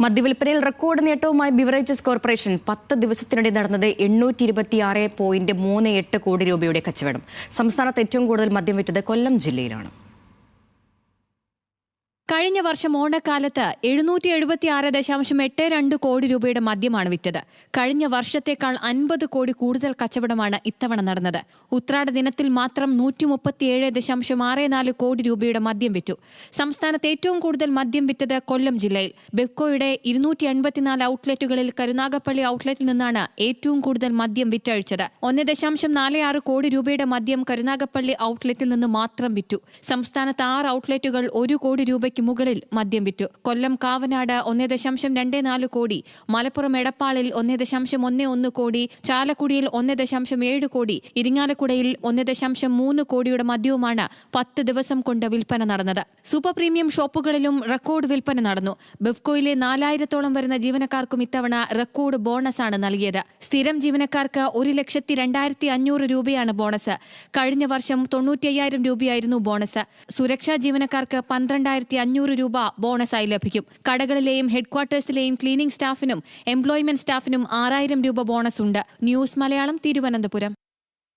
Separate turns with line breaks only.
മദ്യവിൽപ്പനയിൽ record നേട്ടവുമായി beverages corporation 10 ദിവസത്തിനിടെ നടന്നത് 826.38 കോടി രൂപയുടെ കച്ചവടം. സംസ്ഥാനത്ത് ഏറ്റവും കൂടുതൽ മദ്യം വിറ്റത് കൊല്ലം ജില്ലയിലാണ്.
കഴിഞ്ഞ വർഷം ഓണക്കാലത്ത് 776.82 കോടി രൂപയുടെ മദ്യമാണ് വിറ്റത്. കഴിഞ്ഞ വർഷത്തേക്കാൾ 50 കോടി കൂടുതൽ കച്ചവടമാണ് ഇത്തവണ നടന്നത്. ഉത്രാട ദിനത്തിൽ മാത്രം 137.64 കോടി രൂപയുടെ മദ്യം വിറ്റു. സംസ്ഥാനത്ത് ഏറ്റവും കൂടുതൽ മദ്യം വിറ്റത് കൊല്ലം ജില്ലയിൽ. ബെവ്കോയുടെ 284 ഔട്ട്ലെറ്റുകളിൽ കരുനാഗപ്പള്ളി ഔട്ട്ലെറ്റിൽ നിന്നാണ് ഏറ്റവും കൂടുതൽ മദ്യം വിറ്റഴിച്ചത്. 1.46 കോടി രൂപയുടെ മദ്യം കരുനാഗപ്പള്ളി ഔട്ട്ലെറ്റിൽ നിന്ന് മാത്രം വിറ്റു. സംസ്ഥാനത്ത് 6 ഔട്ട്ലെറ്റുകൾ 1 കോടി രൂപയ്ക്ക് മുകളിൽ മദ്യം വിറ്റു. കൊല്ലം കാവനാട് 1.24 കോടി, മലപ്പുറം എടപ്പാളിൽ 1.11 കോടി, ചാലക്കുടിയിൽ 1.7 കോടി, ഇരിങ്ങാലക്കുടയിൽ 1.3 കോടിയുടെ മദ്യവുമാണ് 10 ദിവസം കൊണ്ട് വിൽപ്പന നടന്നത്. സൂപ്പർ പ്രീമിയം ഷോപ്പുകളിലും റെക്കോർഡ് വിൽപ്പന നടന്നു. ബെവ്കോയിലെ 4000-ഓളം വരുന്ന ജീവനക്കാർക്കും ഇത്തവണ റെക്കോർഡ് ബോണസാണ് നൽകിയത്. സ്ഥിരം ജീവനക്കാർക്ക് 1,02,500 രൂപയാണ് ബോണസ്. കഴിഞ്ഞ വർഷം 95,000 രൂപയായിരുന്നു ബോണസ്. സുരക്ഷാ ജീവനക്കാർക്ക് 12,500 രൂപ ബോണസായി ലഭിക്കും. കടകളിലെയും ഹെഡ്ക്വാർട്ടേഴ്സിലെയും ക്ലീനിംഗ് സ്റ്റാഫിനും എംപ്ലോയ്മെന്റ് സ്റ്റാഫിനും 6,000 രൂപ ബോണസ് ഉണ്ട്. ന്യൂസ് മലയാളം, തിരുവനന്തപുരം.